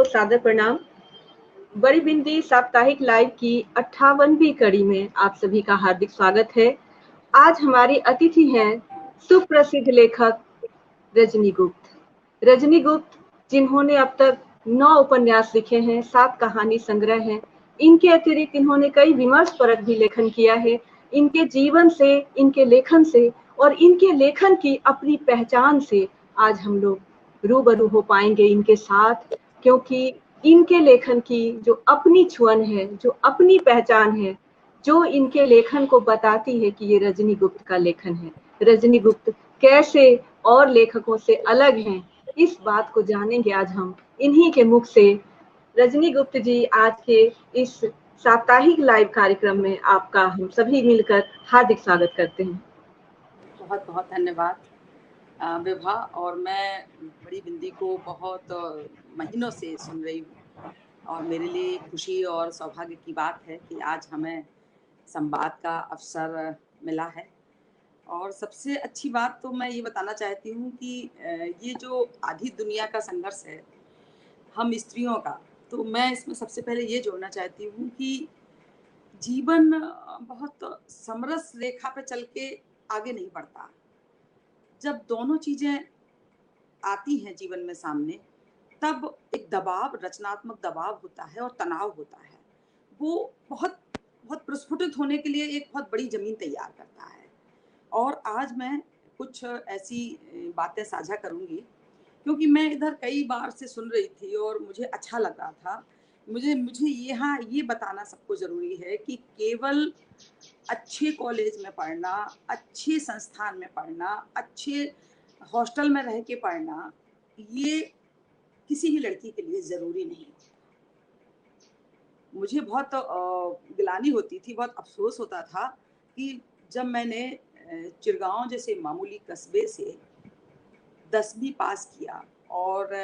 सादर प्रणाम। बड़ी बिंदी साप्ताहिक लाइव की 58वीं कड़ी में आप सभी का हार्दिक स्वागत है। आज हमारी अतिथि हैं सुप्रसिद्ध लेखक रजनी गुप्त। रजनी गुप्त जिन्होंने अब तक 9 उपन्यास लिखे हैं, 7 कहानी संग्रह हैं। इनके अतिरिक्त इन्होंने कई विमर्शपरक भी लेखन किया है। इनके जीवन से, इनके लेखन से और इनके लेखन की अपनी पहचान से आज हम लोग रूबरू हो पाएंगे इनके साथ, क्योंकि इनके लेखन की जो अपनी छुअन है, जो अपनी पहचान है, जो इनके लेखन को बताती है कि ये रजनी गुप्त का लेखन है। रजनी गुप्त कैसे और लेखकों से अलग हैं, इस बात को जानेंगे आज हम इन्हीं के मुख से। रजनी गुप्त जी, आज के इस साप्ताहिक लाइव कार्यक्रम में आपका हम सभी मिलकर हार्दिक स्वागत करते हैं। बहुत बहुत धन्यवाद विभा। और मैं बड़ी बिंदी को बहुत महीनों से सुन रही हूँ और मेरे लिए खुशी और सौभाग्य की बात है कि आज हमें संवाद का अवसर मिला है। और सबसे अच्छी बात तो मैं ये बताना चाहती हूँ कि ये जो आधी दुनिया का संघर्ष है हम स्त्रियों का, तो मैं इसमें सबसे पहले ये जोड़ना चाहती हूँ कि जीवन बहुत समरस रेखा पे चल के आगे नहीं बढ़ता। जब दोनों चीजें आती हैं जीवन में सामने, तब एक दबाव, रचनात्मक दबाव होता है और तनाव होता है। वो बहुत बहुत प्रस्फुटित होने के लिए एक बहुत बड़ी जमीन तैयार करता है। और आज मैं कुछ ऐसी बातें साझा करूंगी क्योंकि मैं इधर कई बार से सुन रही थी और मुझे अच्छा लग रहा था। मुझे यहाँ ये बताना सबको जरूरी है कि केवल अच्छे कॉलेज में पढ़ना, अच्छे संस्थान में पढ़ना, अच्छे हॉस्टल में रह के पढ़ना, ये किसी भी लड़की के लिए जरूरी नहीं। मुझे बहुत गिलानी होती थी, बहुत अफसोस होता था कि जब मैंने चिरगांव जैसे मामूली कस्बे से 10वीं पास किया और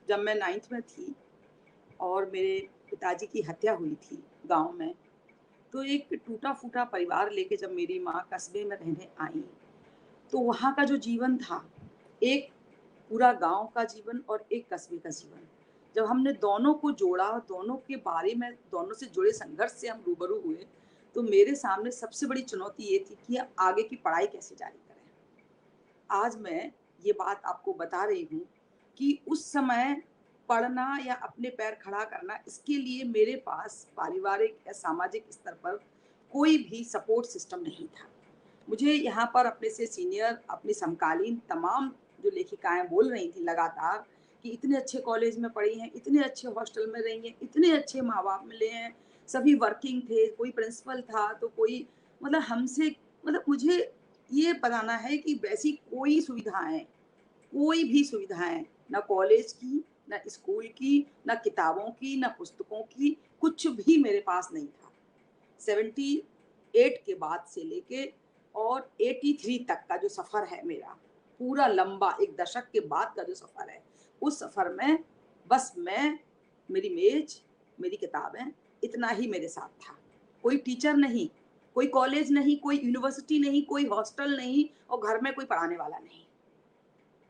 जब मैं 9th में थी और मेरे पिताजी की हत्या हुई थी गांव में, तो एक टूटा फूटा परिवार लेके जब मेरी माँ कस्बे में रहने आई, तो वहाँ का जो जीवन था, एक पूरा गांव का जीवन और एक कस्बे का जीवन, जब हमने दोनों को जोड़ा, दोनों के बारे में, दोनों से जुड़े संघर्ष से हम रूबरू हुए, तो मेरे सामने सबसे बड़ी चुनौती ये थी कि आगे की पढ़ाई कैसे जारी करें। आज मैं ये बात आपको बता रही हूँ कि उस समय पढ़ना या अपने पैर खड़ा करना, इसके लिए मेरे पास पारिवारिक या सामाजिक स्तर पर कोई भी सपोर्ट सिस्टम नहीं था। मुझे यहाँ पर अपने से सीनियर, अपनी समकालीन तमाम जो लेखिकाएं बोल रही थी लगातार कि इतने अच्छे कॉलेज में पढ़ी हैं, इतने अच्छे हॉस्टल में रही हैं, इतने अच्छे माँ बाप मिले हैं, सभी वर्किंग थे, कोई प्रिंसिपल था तो कोई, मतलब हमसे, मतलब मुझे ये बताना है कि वैसी कोई सुविधाएं, कोई भी सुविधाएं, ना कॉलेज की, ना स्कूल की, ना किताबों की, ना पुस्तकों की, कुछ भी मेरे पास नहीं था। 78 के बाद से लेके और 83 तक का जो सफर है मेरा, पूरा लंबा एक दशक के बाद का जो सफर है, उस सफर में बस मैं, मेरी मेज, मेरी किताबें, इतना ही मेरे साथ था। कोई टीचर नहीं, कोई कॉलेज नहीं, कोई यूनिवर्सिटी नहीं, कोई हॉस्टल नहीं और घर में कोई पढ़ाने वाला नहीं।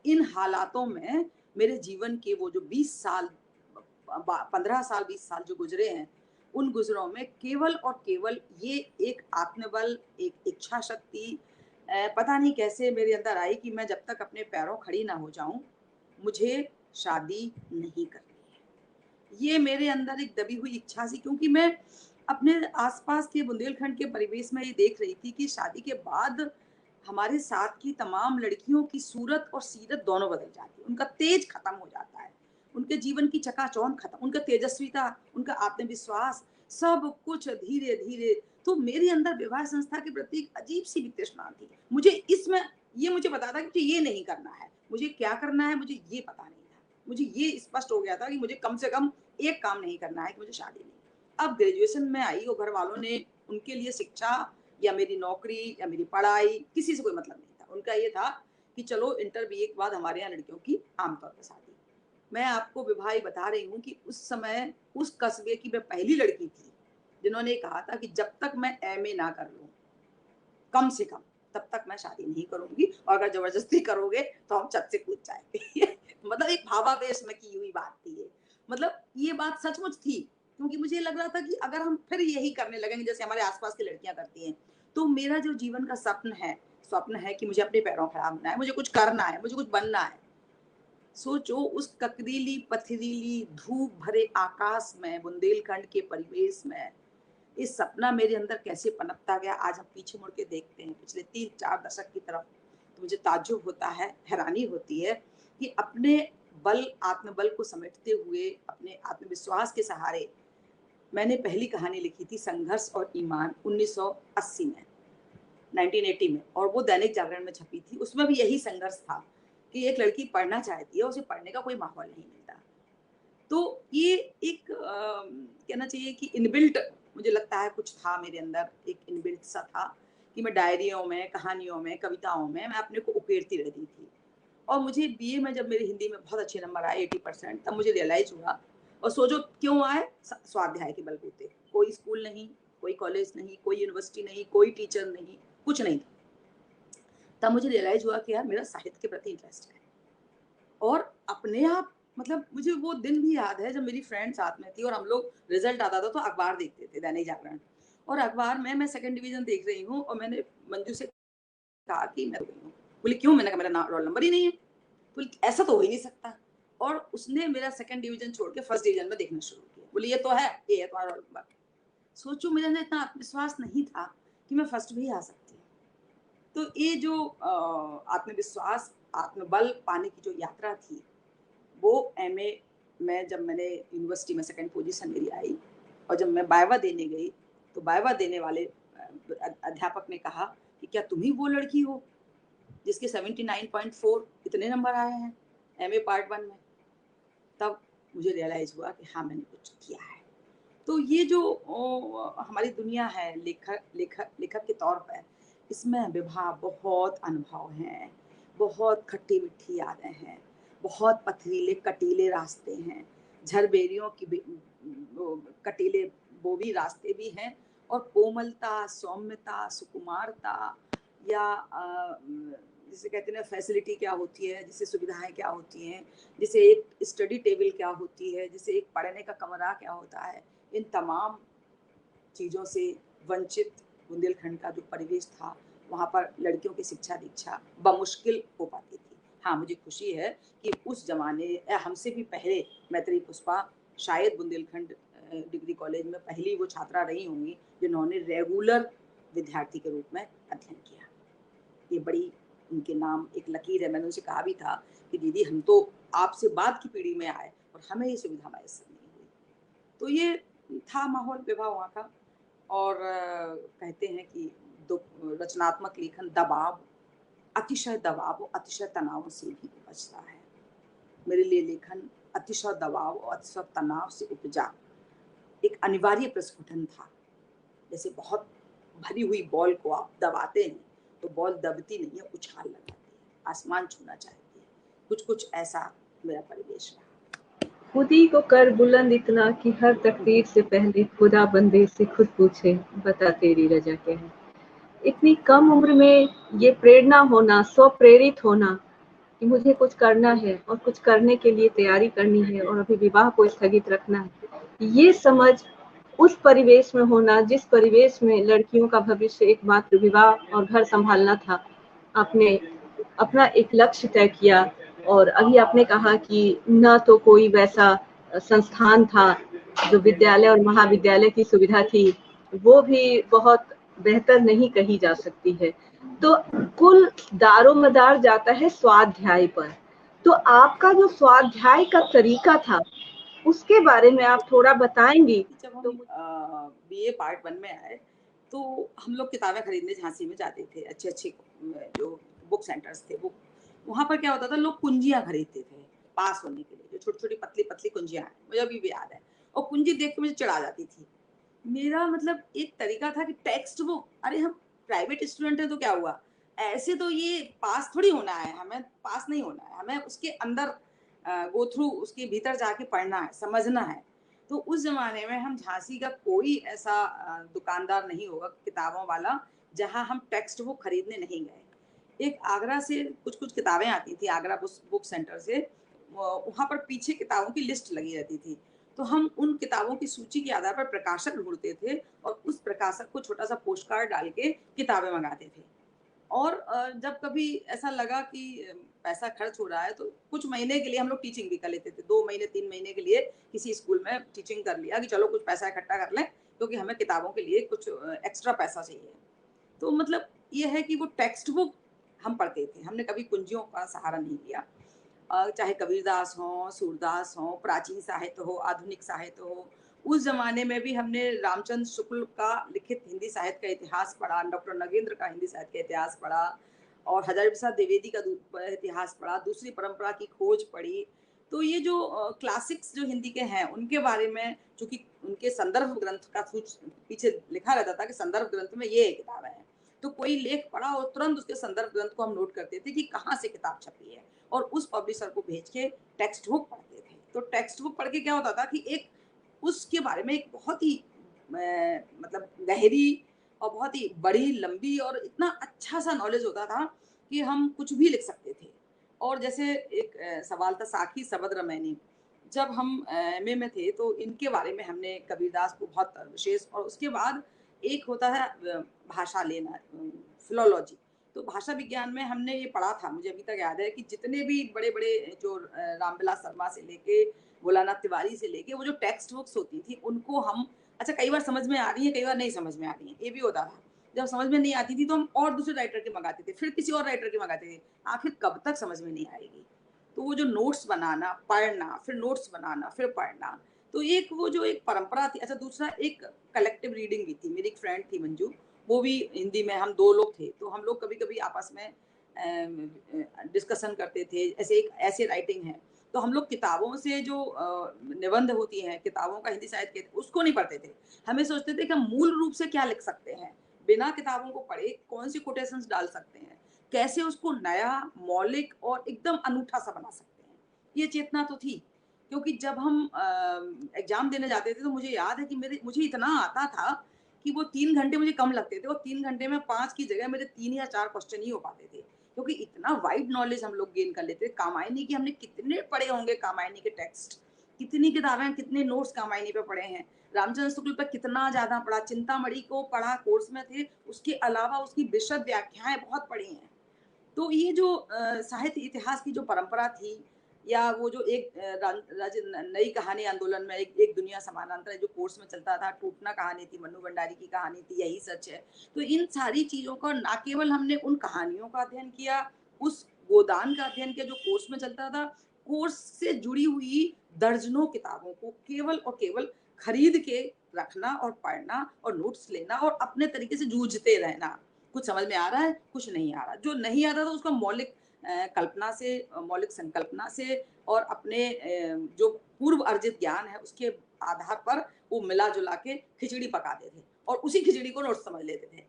इन हालातों में मेरे जीवन के वो जो 20 साल, 15 साल, 20 साल जो गुजरे हैं, उन गुजरों में केवल और केवल ये एक आत्मबल, एक इच्छा शक्ति पता नहीं कैसे मेरे अंदर आई कि मैं जब तक अपने पैरों खड़ी ना हो जाऊं, मुझे शादी नहीं करनी है। ये मेरे अंदर एक दबी हुई इच्छा थी, क्योंकि मैं अपने आसपास के बुंदेलखंड के परिवेश में ये देख रही थी कि शादी के बाद हमारे साथ की तमाम लड़कियों की सूरत और सीरत दोनों बदल जाती है, उनका तेज खत्म हो जाता है, उनके जीवन की चकाचौंध खत्म, उनका तेजस्विता, उनका आत्मविश्वास, सब कुछ धीरे धीरे। तो मेरे अंदर विवाह संस्था के प्रति एक अजीब सी वितृष्णा थी। मुझे इसमें ये मुझे पता था कि मुझे ये नहीं करना है, मुझे क्या करना है मुझे ये पता नहीं था। मुझे ये स्पष्ट हो गया था कि मुझे कम से कम एक काम नहीं करना है, कि मुझे शादी नहीं। अब ग्रेजुएशन में आई और घर वालों ने, उनके लिए शिक्षा या मेरी नौकरी या मेरी पढ़ाई किसी से कोई मतलब नहीं था। उनका ये था कि चलो इंटर बीए के बाद हमारे यहाँ लड़कियों की आमतौर पर शादी। मैं आपको विभाई बता रही हूँ कि उस समय उस कस्बे की मैं पहली लड़की थी जिन्होंने कहा था कि जब तक मैं एमए ना कर लूं, कम से कम, तब तक मैं शादी नहीं करूंगी, और अगर जबरदस्ती करोगे तो हम छत से कूद जाएंगे। मतलब एक भावावेश में की हुई बात थी ये। मतलब ये बात सचमुच थी, क्योंकि मुझे लग रहा था कि अगर हम फिर यही करने लगेंगे जैसे हमारे आसपास की लड़कियां करती हैं, तो मेरा जो जीवन का स्वप्न है कि मुझे अपने पैरों खड़ा होना है, मुझे कुछ करना है, मुझे कुछ बनना है। सोचो उस ककरीली पथरीली धूप भरे आकाश में, बुंदेलखंड के परिवेश में ये सपना मेरे अंदर कैसे पनपता गया। आज हम पीछे मुड़ के देखते हैं पिछले 3-4 दशक की तरफ, तो मुझे ताज्जुब होता है, हैरानी होती है कि अपने आत्मबल को समेटते हुए, अपने आत्मविश्वास के सहारे मैंने पहली कहानी लिखी थी संघर्ष और ईमान 1980 में, 1980 में, और वो दैनिक जागरण में छपी थी। उसमें भी यही संघर्ष था कि एक लड़की पढ़ना चाहती है, उसे पढ़ने का कोई माहौल नहीं मिलता। तो ये एक कहना चाहिए कि इनबिल्ट, मुझे लगता है कुछ था मेरे अंदर, एक इनबिल्ट सा था कि मैं डायरियों में, कहानियों में, कविताओं में मैं अपने को उकेरती रहती थी। और मुझे बीए में जब मेरे हिंदी में बहुत अच्छे नंबर आए 80%, तब मुझे रियलाइज हुआ, और सोचो क्यों आए, स्वाध्याय के बलबूते। कोई स्कूल नहीं, कोई कॉलेज नहीं, कोई यूनिवर्सिटी नहीं, कोई टीचर नहीं, कुछ नहीं। तब मुझे रियलाइज हुआ कि यार मेरा साहित्य के प्रति इंटरेस्ट है। और अपने आप मतलब मुझे वो दिन भी याद है जब मेरी फ्रेंड साथ में थी और हम लोग रिजल्ट आता था तो अखबार देखते थे, दैनिक जागरण, और अखबार में मैं सेकंड डिवीजन देख रही हूँ और मैंने मंजू से कहा कि मैं गई हूँ। बोली क्यों? मैंने कहा मेरा रोल नंबर ही नहीं है। बोली ऐसा तो हो ही नहीं सकता। और उसने मेरा सेकंड डिवीजन छोड़ के फर्स्ट डिवीजन में देखना शुरू किया। बोली ये तो है, ये है तुम्हारा रोल नंबर। सोचो मेरे अंदर इतना आत्मविश्वास नहीं था कि मैं फर्स्ट भी आ सकती हूँ। तो ये जो आत्मविश्वास, आत्मबल पाने की जो यात्रा थी, वो एमए में जब मैंने यूनिवर्सिटी में सेकंड पोजीशन मेरी आई, और जब मैं वाइवा देने गई तो वाइवा देने वाले अध्यापक ने कहा कि क्या तुम ही वो लड़की हो जिसके 79.4 इतने नंबर आए हैं एमए पार्ट 1 में। तब मुझे रियलाइज हुआ कि हाँ मैंने कुछ किया है। तो ये जो हमारी दुनिया है लेखक लेखक लेखक के तौर पर, इसमें विभा बहुत अनुभव हैं, बहुत खट्टी मीठी यादें हैं, बहुत पथरीले कटीले रास्ते हैं, झरबेरियों की कटीले वो भी रास्ते भी हैं, और कोमलता, सौम्यता, सुकुमारता, या जिसे कहते हैं ना फैसिलिटी क्या होती है, जिसे सुविधाएं क्या होती हैं, जिसे एक स्टडी टेबल क्या होती है, जिसे एक पढ़ने का कमरा क्या होता है, इन तमाम चीज़ों से वंचित बुंदेलखंड का जो परिवेश था, वहाँ पर लड़कियों की शिक्षा दीक्षा बमुश्किल हो पाती थी। हाँ, मुझे खुशी है कि उस जमाने हमसे भी पहले मैत्री पुष्पा शायद बुंदेलखंड डिग्री कॉलेज में पहली वो छात्रा रही होंगी जिन्होंने रेगुलर विद्यार्थी के रूप में अध्ययन किया। ये बड़ी उनके नाम एक लकीर है। मैंने उनसे कहा भी था कि दीदी हम तो आपसे बाद की पीढ़ी में आए और हमें ये सुविधा मैसर नहीं हुई। तो ये था माहौल विवाह वहाँ का। और कहते हैं कि रचनात्मक लेखन अतिशय दबाव और अतिशय तनाव से भी उपजता है। मेरे लिए लेखन अतिशय दबाव और अतिशय तनाव से उपजा एक अनिवार्य प्रस्फुटन था। जैसे बहुत भरी हुई बॉल को आप दबाते हैं तो बॉल दबती नहीं है, उछाल लगाती है, आसमान छूना चाहती है। कुछ कुछ ऐसा मेरा परिवेश रहा। खुदी को कर बुलंद इतना कि हर तकदीर से पहले खुदा बंदे से खुद पूछे, बता तेरी रजा क्या है। इतनी कम उम्र में ये प्रेरणा होना, स्वप्रेरित होना कि मुझे कुछ करना है और कुछ करने के लिए तैयारी करनी है और अभी विवाह को स्थगित रखना है, ये समझ उस परिवेश में होना जिस परिवेश में लड़कियों का भविष्य एकमात्र विवाह और घर संभालना था। आपने अपना एक लक्ष्य तय किया, और अभी आपने कहा कि न तो कोई वैसा संस्थान था, जो विद्यालय और महाविद्यालय की सुविधा थी वो भी बहुत बेहतर नहीं कही जा सकती है। तो कुल दारोमदार जाता है स्वाध्याय पर। तो आपका जो स्वाध्याय का तरीका था उसके बारे में आप थोड़ा बताएंगी? जब हम बीए पार्ट 1 में आए तो हम लोग किताबें खरीदने झांसी में जाते थे। अच्छे अच्छे जो बुक सेंटर्स थे, वो वहाँ पर क्या होता था, लोग कुंजियाँ खरीदते थे पास होने के लिए, जो छोटी छोटी पतली पतली कुंजियाँ हैं, मुझे अभी भी याद है। और कुंजी देख के मुझे चढ़ा जाती थी। मेरा मतलब एक तरीका था कि टेक्स्ट बुक, अरे हम प्राइवेट स्टूडेंट हैं तो क्या हुआ, ऐसे तो ये पास थोड़ी होना है, हमें पास नहीं होना है, हमें उसके अंदर गो थ्रू, उसके भीतर जाके पढ़ना है, समझना है। तो उस जमाने में हम झांसी का कोई ऐसा दुकानदार नहीं होगा किताबों वाला जहां हम टेक्स्ट बुक खरीदने नहीं गए। एक आगरा से कुछ कुछ किताबें आती थी, आगरा बुक सेंटर से, वहाँ पर पीछे किताबों की लिस्ट लगी रहती थी। तो हम उन किताबों की सूची के आधार पर प्रकाशक ढूँढते थे और उस प्रकाशक को छोटा-सा पोस्ट कार्ड डाल के किताबें मँगाते थे। और जब कभी ऐसा लगा कि पैसा खर्च हो रहा है तो कुछ महीने के लिए हम लोग टीचिंग भी कर लेते थे। 2 महीने 3 महीने के लिए किसी स्कूल में टीचिंग कर लिया कि चलो कुछ पैसा इकट्ठा कर लें, क्योंकि हमें किताबों के लिए कुछ एक्स्ट्रा पैसा चाहिए। तो मतलब ये है कि वो टेक्स्ट बुक हम पढ़ते थे। हमने कभी कुंजियों का सहारा नहीं लिया। चाहे कबीरदास हों, सूरदास हों, प्राचीन साहित्य हो, आधुनिक साहित्य हो। उस ज़माने में भी हमने रामचंद्र शुक्ल का लिखित हिंदी साहित्य का इतिहास पढ़ा, डॉक्टर नगेंद्र का हिंदी साहित्य का इतिहास पढ़ा और हज़ारी प्रसाद द्विवेदी का इतिहास पढ़ा, दूसरी परंपरा की खोज पढ़ी। तो ये जो क्लासिक्स जो हिंदी के हैं, उनके बारे में चूँकि उनके संदर्भ ग्रंथ का पीछे लिखा रहता था कि संदर्भ ग्रंथ में ये किताबें हैं। तो कोई लेख पढ़ा और तुरंत उसके संदर्भ ग्रंथ को हम नोट करते थे कि कहाँ से किताब छपी है और उस पब्लिशर को भेज के टेक्स्ट बुक पढ़ते थे। तो टेक्स्ट बुक पढ़ के क्या होता था कि एक उसके बारे में एक बहुत ही मतलब गहरी और बहुत ही बड़ी, लंबी और इतना अच्छा-सा नॉलेज होता था कि हम कुछ भी लिख सकते थे। और जैसे एक सवाल था साखी सबद रमैनी। जब हम एमए में थे तो इनके बारे में हमने कबीरदास को बहुत विशेष और उसके बाद एक होता है भाषा लेना फ़िलॉलॉजी। तो भाषा विज्ञान में हमने ये पढ़ा था, मुझे अभी तक याद है कि जितने भी बड़े-बड़े जो रामविलास शर्मा से लेके, भोलानाथ तिवारी से लेके वो जो टेक्स्ट बुक्स होती थी उनको हम अच्छा कई बार समझ में आ रही है, कई बार नहीं समझ में आ रही है, ये भी होता था। जब समझ में नहीं आती थी तो हम और दूसरे राइटर की मँगाते थे, फिर किसी और राइटर की मँगाते थे। आखिर कब तक समझ में नहीं आएगी? तो वो जो नोट्स बनाना, पढ़ना, फिर नोट्स बनाना, फिर पढ़ना, तो एक वो जो एक परंपरा थी। अच्छा दूसरा एक कलेक्टिव रीडिंग भी थी। मेरी एक फ्रेंड थी मंजू, वो भी हिंदी में हम 2 लोग थे, तो हम लोग कभी-कभी आपस में डिस्कशन करते थे। ऐसे एक ऐसे राइटिंग है, तो हम लोग किताबों से जो निबंध होती हैं, किताबों का हिंदी साहित्य के उसको नहीं पढ़ते थे। हमें सोचते थे कि हम मूल रूप से क्या लिख सकते हैं, बिना किताबों को पढ़े कौन-सी कोटेशंस डाल सकते हैं, कैसे उसको नया, मौलिक और एकदम अनूठा-सा बना सकते हैं। ये चेतना तो थी, क्योंकि जब हम एग्ज़ाम देने जाते थे तो मुझे याद है कि मेरे मुझे इतना आता था कि वो 3 घंटे मुझे कम लगते थे और 3 घंटे में 5 की जगह मेरे 3 या 4 क्वेश्चन ही हो पाते थे। क्योंकि इतना वाइड नॉलेज हम लोग गेन कर लेते थे। कामायनी की हमने कितने पढ़े होंगे कामायनी के टेक्स्ट, कितनी किताबें, कितने नोट्स कामायनी पे पढ़े हैं। रामचंद्र शुक्ल पे कितना ज़्यादा पढ़ा, चिंतामणि को पढ़ा कोर्स में थे, उसके अलावा उसकी विशद व्याख्याएँ बहुत पढ़ी हैं। तो ये जो साहित्य इतिहास की जो परंपरा थी या वो जो एक नई कहानी आंदोलन में एक एक दुनिया समानांतर जो कोर्स में चलता था, टूटना कहानी थी, मन्नू भंडारी की कहानी थी, यही सच है। तो इन सारी चीज़ों का ना केवल हमने उन कहानियों का अध्ययन किया, उस गोदान का अध्ययन किया जो कोर्स में चलता था, कोर्स से जुड़ी हुई दर्जनों किताबों को केवल और केवल खरीद के रखना और पढ़ना और नोट्स लेना और अपने तरीके से जूझते रहना। कुछ समझ में आ रहा है, कुछ नहीं आ रहा। जो नहीं आता था उसका मौलिक कल्पना से मौलिक संकल्पना से और अपने जो पूर्व अर्जित ज्ञान है उसके आधार पर वो मिला-जुला के खिचड़ी पकाते थे और उसी खिचड़ी को नोट्स समझ लेते थे।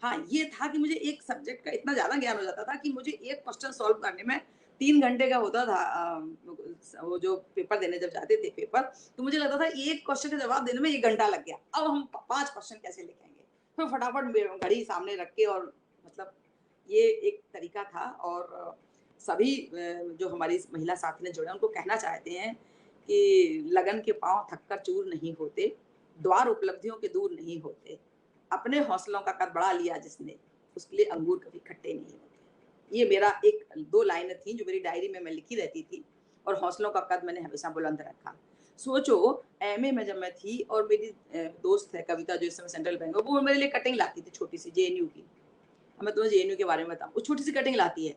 हाँ, ये था कि मुझे एक सब्जेक्ट का इतना ज़्यादा ज्ञान हो जाता था कि मुझे एक क्वेश्चन सॉल्व करने में 3 घंटे का होता था वो जो पेपर देने जब जाते थे पेपर, तो मुझे लगता था एक क्वेश्चन का जवाब देने में 1 घंटा लग गया। अब हम प 5 क्वेश्चन कैसे लिखेंगे? फिर फटाफट घड़ी सामने रख के और मतलब ये एक तरीका था और सभी जो हमारी इस महिला साथी ने जुड़े उनको कहना चाहते हैं कि लगन के पाँव थककर चूर नहीं होते, द्वार उपलब्धियों के दूर नहीं होते, अपने हौसलों का कद बढ़ा लिया जिसने, उसके लिए अंगूर कभी खट्टे नहीं होते। ये मेरा एक 2 लाइनें थी जो मेरी डायरी में मैं लिखी रहती थी और हौसलों का कद मैंने हमेशा बुलंद रखा। सोचो एमए में जब मैं थी और मेरी दोस्त है कविता जो इस समय सेंट्रल बैंक में, वो मेरे लिए कटिंग लाती थी छोटी-सी जेएनयू की। अब मैं तुम्हें जेएनयू के बारे में बताऊँ, वो छोटी-सी कटिंग लाती है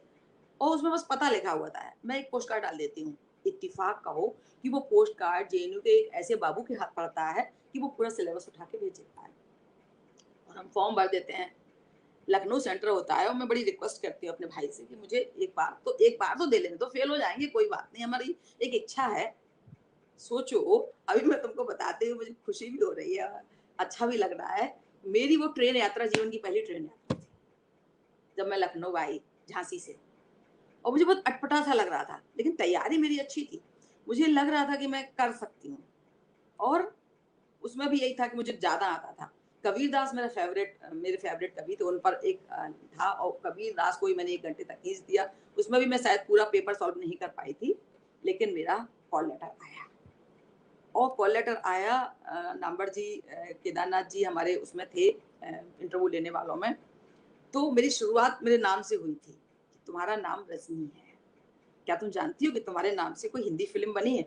और उसमें बस पता लिखा हुआ था। मैं एक पोस्ट कार्ड डाल देती हूँ। इत्तेफ़ाक कहो कि वो पोस्ट कार्ड जेएनयू के एक ऐसे बाबू के हाथ पड़ता है कि वो पूरा सिलेबस उठा के भेज देता है और हम फॉर्म भर देते हैं। लखनऊ सेंटर होता है और मैं बड़ी रिक्वेस्ट करती हूँ अपने भाई से कि मुझे एक बार तो दे लेने दो, फेल हो जाएँगे कोई बात नहीं, हमारी एक इच्छा है। सोचो अभी मैं तुमको बताते हुए मुझे खुशी भी हो रही है, अच्छा भी लग रहा है। मेरी वो ट्रेन यात्रा जीवन की पहली ट्रेन यात्रा थी, जब मैं लखनऊ आई झांसी से और मुझे बहुत अटपटा सा लग रहा था, लेकिन तैयारी मेरी अच्छी थी। मुझे लग रहा था कि मैं कर सकती हूँ और उसमें भी यही था कि मुझे ज़्यादा आता था। कबीरदास मेरे फ़ेवरेट कवि थे, उन पर एक था और कबीरदास को ही मैंने 1 घंटे तक खींच दिया। उसमें भी मैं शायद पूरा पेपर सॉल्व नहीं कर पाई थी, लेकिन मेरा कॉल लेटर आया, और कॉल लेटर आया, नाम्बर जी केदारनाथ जी हमारे उसमें थे इंटरव्यू लेने वालों में। तो मेरी शुरुआत मेरे नाम से हुई थी कि तुम्हारा नाम रजनी है, क्या तुम जानती हो कि तुम्हारे नाम से कोई हिंदी फिल्म बनी है?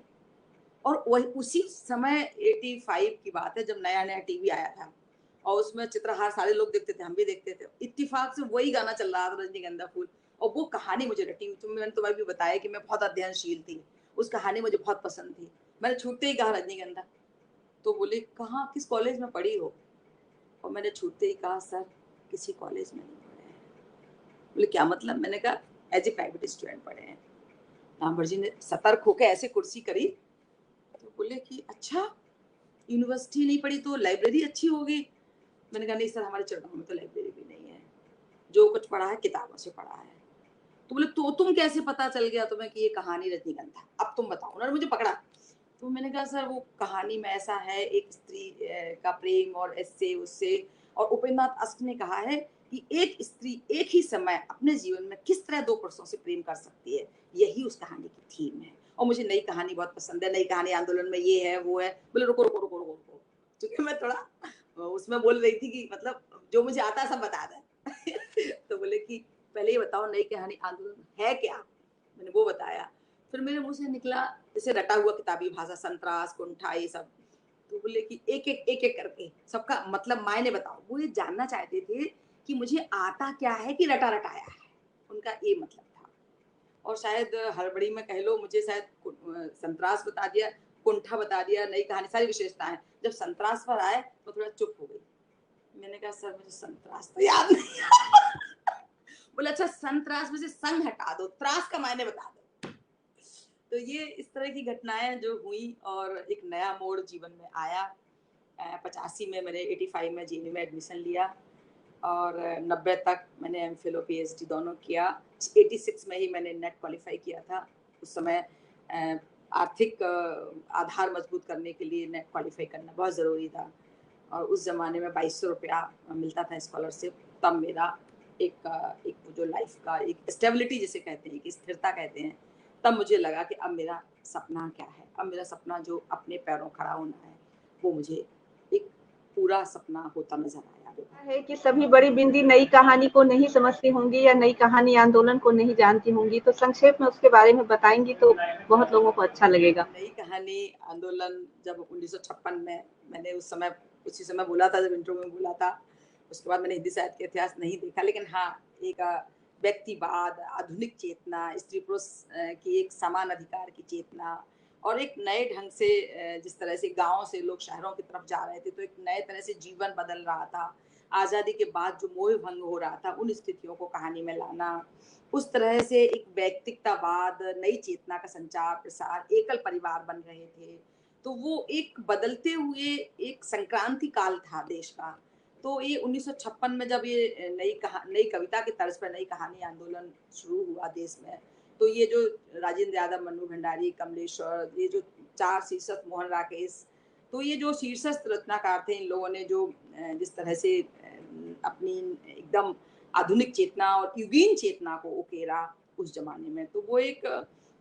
और वही उसी समय 85 की बात है, जब नया नया टीवी आया था, और उसमें चित्रहार सारे लोग देखते थे, हम भी देखते थे। इत्तेफाक से वही गाना चल रहा था, रजनीगंधा फूल, और वो कहानी मुझे रटी। मैंने तुम्हें भी बताया कि मैं बहुत अध्ययनशील थी, उस कहानी मुझे बहुत पसंद थी। मैंने छूटते ही कहा रजनीगंधा, तो बोले कहाँ, किस कॉलेज में पढ़ी हो? और मैंने छूटते ही कहा सर किसी कॉलेज में नहीं पढ़े हैं। बोले क्या मतलब? मैंने कहा एज ए प्राइवेट स्टूडेंट पढ़े हैं। रामभर जी ने सतर्क होकर ऐसे कुर्सी करी, तो बोले कि अच्छा यूनिवर्सिटी नहीं पढ़ी तो लाइब्रेरी अच्छी होगी। मैंने कहा नहीं सर, हमारे चिड़गांव में तो लाइब्रेरी भी नहीं है, जो कुछ पढ़ा है किताबों से पढ़ा है। तो बोले तो तुम कैसे पता चल गया तुम्हें कि ये कहानी रजनीगंधा, अब तुम बताओ। उन्होंने मुझे पकड़ा, तो मैंने कहा सर वो कहानी में ऐसा है, एक स्त्री का प्रेम और इससे उससे, और उपेंद्रनाथ अष्ट ने कहा है कि एक स्त्री एक ही समय अपने जीवन में किस तरह दो पुरुषों से प्रेम कर सकती है, यही उस कहानी की थीम है। और मुझे नई कहानी बहुत पसंद है, नई कहानी आंदोलन में ये है वो है। बोले रुको रुको रुको रुको रुको, क्योंकि मैं थोड़ा उसमें बोल रही थी कि मतलब जो मुझे आता है सब बता दें। तो बोले कि पहले ये बताओ नई कहानी आंदोलन है क्या? मैंने वो बताया। फिर मेरे मुंह से निकला जैसे रटा हुआ किताबी भाषा, संतरास कुंठा ये सब। तो बोले कि एक एक करके सबका मतलब मायने बताओ। वो ये जानना चाहते थे कि मुझे आता क्या है कि रटा रटाया है, उनका ये मतलब था। और शायद हड़बड़ी में कह लो, मुझे शायद संतरास बता दिया, कुंठा बता दिया, नई कहानी सारी विशेषताएं। जब संतरास पर आए तो थोड़ा चुप हो गई। मैंने कहा सर मुझे संतरास तो याद नहीं। बोले अच्छा संतरास में से संग हटा दो, त्रास का मायने बता दो। तो ये इस तरह की घटनाएं जो हुई, और एक नया मोड़ जीवन में आया। 85 में मैंने 85 में जेएनयू में एडमिशन लिया, और 90 तक मैंने एमफिल और पीएचडी दोनों किया। 86 में ही मैंने नेट क्वालिफाई किया था। उस समय आर्थिक आधार मजबूत करने के लिए नेट क्वालिफाई करना बहुत ज़रूरी था, और उस ज़माने में 2200 रुपया मिलता था स्कॉलरशिप। तब मेरा एक जो लाइफ का एक स्टेबिलिटी जिसे कहते हैं, कि स्थिरता कहते हैं, तब मुझे लगा कि अब मेरा सपना क्या है। अब मेरा सपना जो अपने पैरों खड़ा होना है, वो मुझे एक पूरा सपना होता नजर आया। है कि सभी बड़ी बिंदी नई कहानी को नहीं समझती होंगी या नई कहानी आंदोलन को नहीं जानती होंगी, तो संक्षेप में उसके बारे में बताएंगी तो बहुत लोगों को अच्छा लगेगा। नई कहानी आंदोलन जब 1956 में, मैंने उसी समय बोला था जब इंटरव्यू में बोला था। उसके बाद मैंने हिंदी साहित्य के इतिहास नहीं देखा, लेकिन हाँ एक व्यक्तिवाद, आधुनिक चेतना, स्त्री पुरुष की एक समान अधिकार की चेतना, और एक नए ढंग से जिस तरह से गाँव से लोग शहरों की तरफ जा रहे थे, तो एक नए तरह से जीवन बदल रहा था। आज़ादी के बाद जो मोह भंग हो रहा था, उन स्थितियों को कहानी में लाना, उस तरह से एक व्यक्तिगतवाद, नई चेतना का संचार प्रसार, एकल परिवार बन रहे थे। तो वो एक बदलते हुए एक संक्रांति काल था देश का। तो ये 1956 में जब ये नई कविता की तर्ज पर नई कहानी आंदोलन शुरू हुआ देश में, तो ये जो राजेंद्र यादव, मन्नू भंडारी, कमलेश्वर, ये जो 4 शीर्षक, मोहन राकेश, तो ये जो शीर्षस्थ रचनाकार थे, इन लोगों ने जो जिस तरह से अपनी एकदम आधुनिक चेतना और युगीन चेतना को उकेरा उस जमाने में, तो वो एक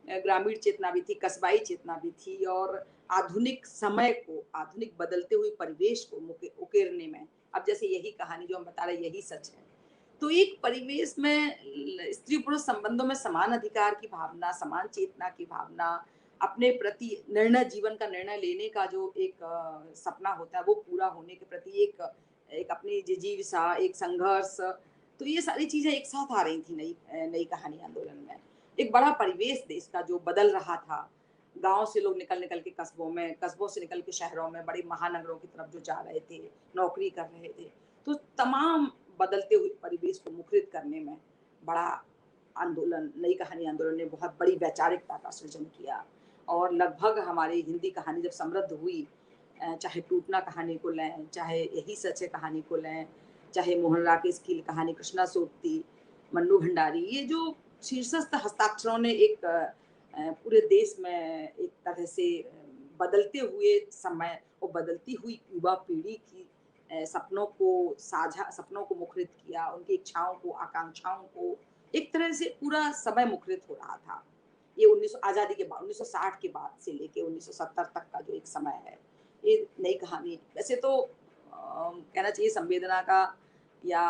ग्रामीण चेतना भी थी, कस्बाई चेतना भी थी, और आधुनिक समय को, आधुनिक बदलते हुए परिवेश को उकेरने में, अब जैसे यही कहानी जो हम बता रहे हैं यही सच है। तो एक परिवेश में स्त्री पुरुष संबंधों में समान अधिकार की भावना, समान चेतना की भावना, अपने प्रति निर्णय, जीवन का निर्णय लेने का जो एक सपना होता है, वो पूरा होने के प्रति एक एक अपनी जिजीविसा, एक संघर्ष, तो ये सारी चीजें एक साथ आ रही थी नई कहानी आंदोलन में। एक बड़ा परिवेश देश का जो बदल रहा था, गांव से लोग निकल निकल के कस्बों में, कस्बों से निकल के शहरों में, बड़े महानगरों की तरफ जो जा रहे थे, नौकरी कर रहे थे, तो तमाम बदलते हुए परिवेश को मुखरित करने में बड़ा आंदोलन, नई कहानी आंदोलन ने बहुत बड़ी वैचारिकता का सृजन किया। और लगभग हमारी हिंदी कहानी जब समृद्ध हुई, चाहे टूटना कहानी को लें, चाहे यही सच है कहानी को लें, चाहे मोहन राकेश की कहानी कृष्णा सोबती, मन्नू भंडारी, ये जो शीर्षस्थ हस्ताक्षरों ने एक पूरे देश में एक तरह से बदलते हुए समय और बदलती हुई युवा पीढ़ी की सपनों को मुखरित किया, उनकी इच्छाओं को, आकांक्षाओं को, एक तरह से पूरा समय मुखरित हो रहा था। ये 1900 आज़ादी के बाद 1960 के बाद से लेके 1970 तक का जो एक समय है, ये नई कहानी। वैसे तो कहना चाहिए संवेदना का या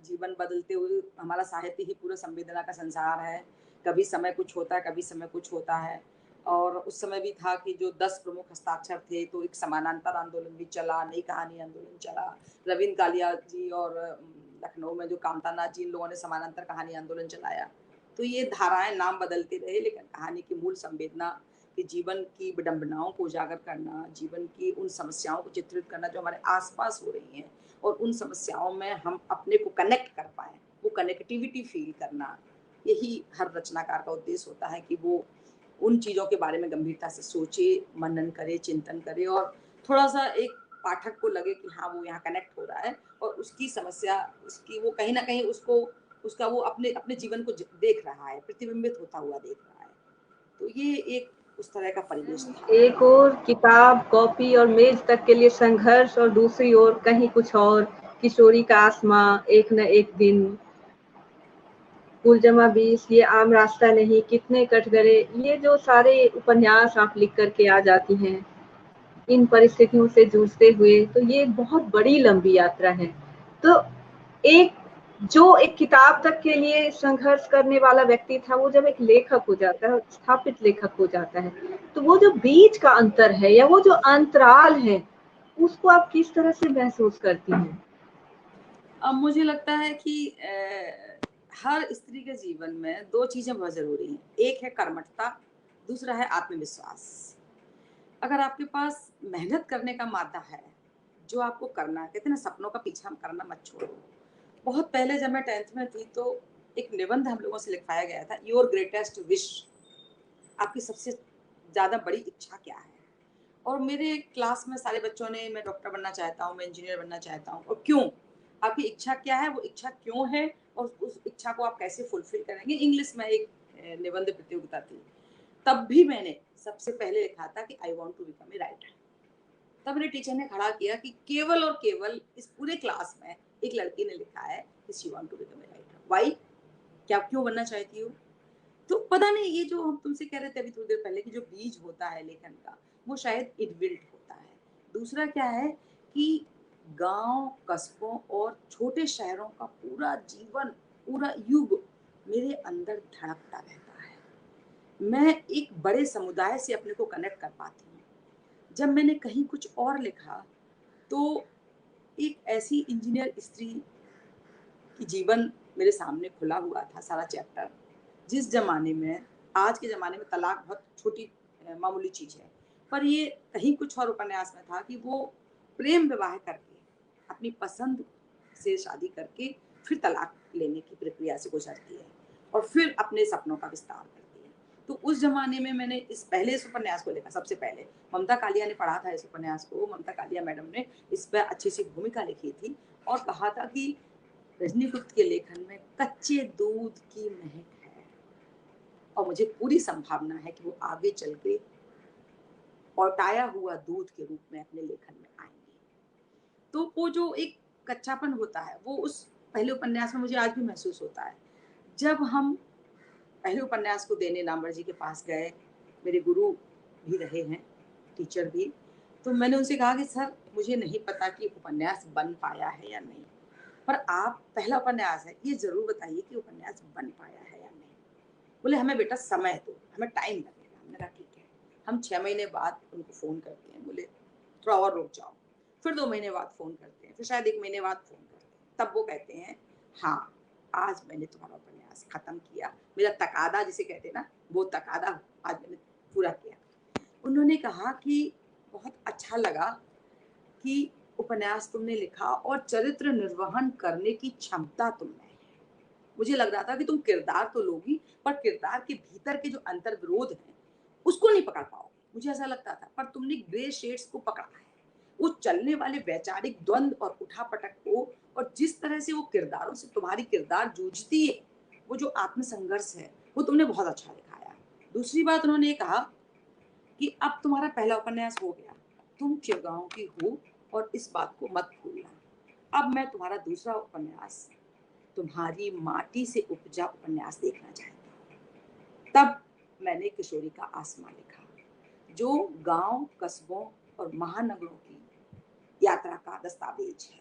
जीवन बदलते हुए हमारा साहित्य ही पूरा संवेदना का संसार है। कभी समय कुछ होता है, कभी समय कुछ होता है। और उस समय भी था कि जो 10 प्रमुख हस्ताक्षर थे, तो एक समानांतर आंदोलन भी चला, नई कहानी आंदोलन चला। रविंद्र कालिया जी और लखनऊ में जो कामता नाथ जी, इन लोगों ने समानांतर कहानी आंदोलन चलाया। तो ये धाराएं नाम बदलते रहे, लेकिन कहानी की मूल संवेदना कि जीवन की विडंबनाओं को उजागर करना, जीवन की उन समस्याओं को चित्रित करना जो हमारे आसपास हो रही हैं, और उन समस्याओं में हम अपने को कनेक्ट कर पाए, वो कनेक्टिविटी फील करना, यही हर रचनाकार का उद्देश्य होता है कि वो उन चीज़ों के बारे में गंभीरता से सोचे, मनन करे, चिंतन करे, और थोड़ा सा एक पाठक को लगे कि हाँ वो यहाँ कनेक्ट हो रहा है, और उसकी समस्या, उसकी वो कहीं ना कहीं उसको, उसका वो अपने अपने जीवन को देख रहा है, प्रतिबिंबित होता हुआ देख रहा है। तो ये एक उस तरह का परिवेश था। एक ओर किताब, कॉपी और मेज तक के लिए संघर्ष, और दूसरी ओर कहीं कुछ और, किशोरी का आसमां, एक न एक दिन, कुलजमा 20, ये आम रास्ता नहीं, कितने कटघरे, ये जो सारे उपन्यास आप लिख करके आ जाती हैं इन परिस्थितियों से जूझते हुए, तो ये बहुत बड़ी लंबी यात्रा है। तो एक जो एक किताब तक के लिए संघर्ष करने वाला व्यक्ति था, वो जब एक लेखक हो जाता है, स्थापित लेखक हो जाता है, तो वो जो बीच का अंतर है या वो जो अंतराल है, उसको आप किस तरह से महसूस करती हैं? अब मुझे लगता है कि हर स्त्री के जीवन में 2 चीजें बहुत जरूरी हैं। एक है कर्मठता, दूसरा है आत्मविश्वास। अगर आपके पास मेहनत करने का मादा है, जो आपको करना है, कहते हैं ना सपनों का पीछा करना मत छोड़ो। बहुत पहले जब मैं 10th में थी, तो एक निबंध हम लोगों से लिखवाया गया था, योर ग्रेटेस्ट विश, आपकी सबसे ज्यादा बड़ी इच्छा क्या है। और मेरे क्लास में सारे बच्चों ने, मैं डॉक्टर बनना चाहता हूँ, मैं इंजीनियर बनना चाहता हूँ, और क्यों, आपकी इच्छा क्या है, वो इच्छा क्यों है, और उस इच्छा को आप कैसे फुलफिल करेंगे। इंग्लिश में एक निबंध प्रतियोगिता थी, तब भी मैंने सबसे पहले लिखा था कि I want to become a writer. तब मेरे टीचर ने खड़ा किया कि केवल और केवल इस पूरे क्लास में एक लड़की ने लिखा है कि she want to become a writer. Why, क्या, क्यों बनना चाहती हो। तो पता नहीं, ये जो हम तुमसे कह रहे थे अभी थोड़ी देर पहले कि जो बीज होता है लेखन का, वो शायद इनबिल्ट होता है। दूसरा क्या है कि गांव, कस्बों और छोटे शहरों का पूरा जीवन, पूरा युग मेरे अंदर धड़कता रहता है। मैं एक बड़े समुदाय से अपने को कनेक्ट कर पाती हूँ। जब मैंने कहीं कुछ और लिखा, तो एक ऐसी इंजीनियर स्त्री की जीवन मेरे सामने खुला हुआ था, सारा चैप्टर। जिस जमाने में, आज के जमाने में तलाक बहुत छोटी मामूली चीज है, पर ये कहीं कुछ और उपन्यास में था कि वो प्रेम विवाह करके, अपनी पसंद से शादी करके फिर तलाक लेने की प्रक्रिया से गुजरती है, और फिर अपने सपनों का विस्तार करती है। तो उस जमाने में मैंने इस उपन्यास को लिखा। सबसे पहले ममता कालिया ने पढ़ा था इस उपन्यास को। ममता कालिया मैडम ने इस पर अच्छी सी भूमिका लिखी थी, और कहा था कि रजनीगुप्त के लेखन में कच्चे दूध की महक है, और मुझे पूरी संभावना है कि वो आगे चल के औटाया हुआ दूध के रूप में अपने लेखन में आएंगे। तो वो जो एक कच्चापन होता है, वो उस पहले उपन्यास में मुझे आज भी महसूस होता है। जब हम पहले उपन्यास को देने नामवर जी के पास गए, मेरे गुरु भी रहे हैं, टीचर भी, तो मैंने उनसे कहा कि सर, मुझे नहीं पता कि उपन्यास बन पाया है या नहीं, पर आप, पहला उपन्यास है, ये जरूर बताइए कि उपन्यास बन पाया है या नहीं। बोले हमें बेटा समय दो, हमें टाइम लगेगा। हमने कहा ठीक है। हम 6 महीने बाद उनको फोन करते हैं, बोले थोड़ा और रुक जाओ। फिर 2 महीने बाद फोन करते हैं, फिर शायद 1 महीने बाद फोन करते हैं, तब वो कहते हैं हाँ, आज मैंने तुम्हारा उपन्यास खत्म किया। मेरा तकादा जिसे कहते हैं ना, वो तकादा आज मैंने पूरा किया। उन्होंने कहा कि बहुत अच्छा लगा कि उपन्यास तुमने लिखा और चरित्र निर्वहन करने की क्षमता तुमने है। मुझे लग रहा था कि तुम किरदार तो लोगी, पर किरदार के भीतर के जो अंतर्विरोध हैं उसको नहीं पकड़ पाओगे, मुझे ऐसा लगता था। पर तुमने ग्रे शेड्स को पकड़ा है, वो चलने वाले वैचारिक द्वंद और उठापटक को, और जिस तरह से वो किरदारों से तुम्हारी किरदार जूझती है, वो जो आत्मसंघर्ष है, वो तुमने बहुत अच्छा दिखाया। दूसरी बात उन्होंने कहा कि अब तुम्हारा पहला उपन्यास हो गया, तुम चिरगांव की हो, और इस बात को मत भूलना। अब मैं तुम्हारा दूसरा उपन्यास, तुम्हारी माटी से उपजा उपन्यास देखना चाहती हूँ। तब मैंने किशोरी का आसमां लिखा, जो गांव, कस्बों और महानगरों की यात्रा का दस्तावेज है।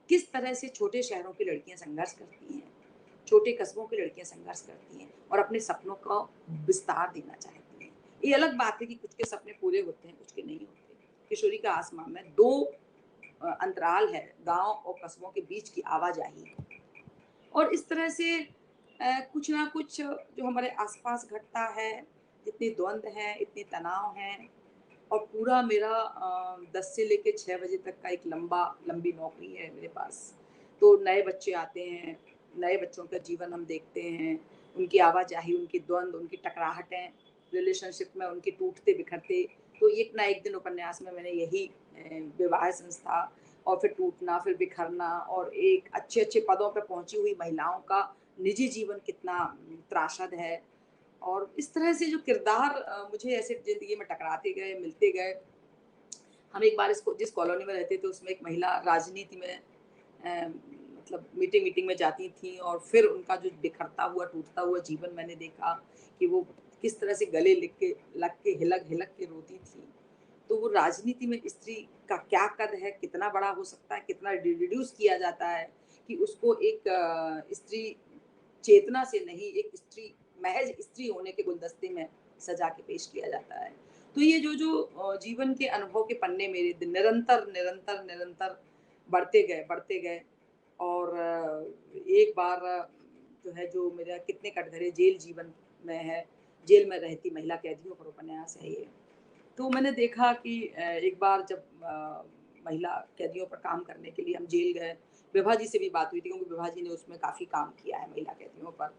किस तरह से छोटे शहरों की लड़कियां संघर्ष करती हैं, छोटे कस्बों की लड़कियां संघर्ष करती हैं और अपने सपनों का विस्तार देना चाहती हैं। ये अलग बात है कि कुछ के सपने पूरे होते हैं, कुछ के नहीं होते। किशोरी का आसमां में 2 अंतराल है, गांव और कस्बों के बीच की आवाजाही। और इस तरह से कुछ ना कुछ जो हमारे आसपास घटता है, जितने द्वंद्व हैं, इतने तनाव हैं, और पूरा मेरा 10 से लेके 6 बजे तक का एक लंबी नौकरी है मेरे पास। तो नए बच्चे आते हैं, नए बच्चों का जीवन हम देखते हैं, उनकी आवाजाही, उनकी द्वंद्व, उनकी टकराहटें, रिलेशनशिप में उनके टूटते बिखरते। तो एक ना एक दिन उपन्यास में मैंने यही विवाह संस्था और फिर टूटना, फिर बिखरना, और एक अच्छे अच्छे पदों पर पहुंची हुई महिलाओं का निजी जीवन कितना त्रासद है। और इस तरह से जो किरदार मुझे ऐसे जिंदगी में टकराते गए, मिलते गए। हम एक बार जिस कॉलोनी में रहते थे उसमें एक महिला राजनीति में मतलब मीटिंग में जाती थी, और फिर उनका जो बिखरता हुआ, टूटता हुआ जीवन मैंने देखा कि वो किस तरह से गले लग के हिलक के रोती थी। तो वो राजनीति में स्त्री का क्या कद है, कितना बड़ा हो सकता है, कितना रिड्यूस किया जाता है कि उसको एक स्त्री चेतना से नहीं, एक स्त्री, महज स्त्री होने के गुलदस्ते में सजा के पेश किया जाता है। तो ये जो जीवन के अनुभव के पन्ने मेरे निरंतर बढ़ते गए। और एक बार जो है, जो मेरा कितने कटघरे जेल जीवन में है, जेल में रहती महिला कैदियों पर उपन्यास है ये। तो मैंने देखा कि एक बार जब महिला कैदियों पर काम करने के लिए हम जेल गए, विभा जी से भी बात हुई थी, क्योंकि विभा जी ने उसमें काफ़ी काम किया है महिला कैदियों पर।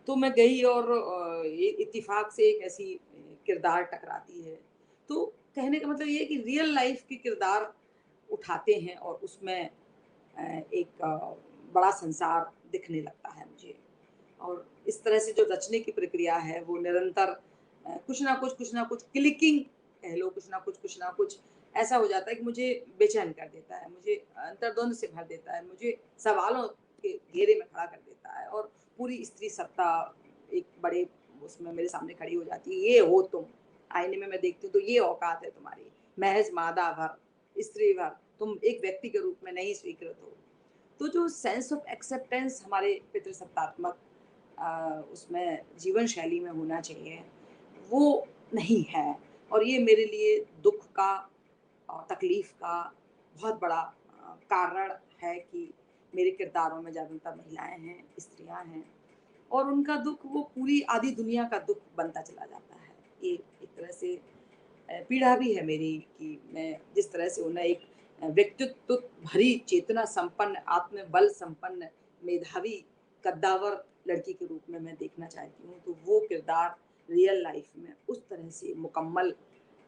तो मैं गई और ये इत्तेफाक से एक ऐसी किरदार टकराती है। तो कहने का मतलब ये है कि रियल लाइफ के किरदार उठाते हैं और उसमें एक बड़ा संसार दिखने लगता है मुझे। और इस तरह से जो रचने की प्रक्रिया है वो निरंतर कुछ ना कुछ क्लिकिंग कह लो, कुछ ना कुछ ऐसा हो जाता है कि मुझे बेचैन कर देता है, मुझे अंतर्द्वंद से भर देता है, मुझे सवालों के घेरे में खड़ा कर देता है। और पूरी स्त्री सत्ता एक बड़े उसमें मेरे सामने खड़ी हो जाती है। ये हो तुम, आईने में मैं देखती हूँ तो ये औकात है तुम्हारी, महज मादा भर, स्त्री भर, तुम एक व्यक्ति के रूप में नहीं स्वीकृत हो। तो जो सेंस ऑफ एक्सेप्टेंस हमारे पितृसत्तात्मक उसमें जीवन शैली में होना चाहिए, वो नहीं है। और ये मेरे लिए दुख का और तकलीफ का बहुत बड़ा कारण है कि मेरे किरदारों में ज़्यादातर महिलाएं हैं, स्त्रियां हैं, और उनका दुख वो पूरी आधी दुनिया का दुख बनता चला जाता है। ये एक तरह से पीड़ा भी है मेरी कि मैं जिस तरह से उन्हें एक व्यक्तित्व भरी, चेतना संपन्न, आत्मबल संपन्न, मेधावी, कद्दावर लड़की के रूप में मैं देखना चाहती हूँ, तो वो किरदार रियल लाइफ में उस तरह से मुकम्मल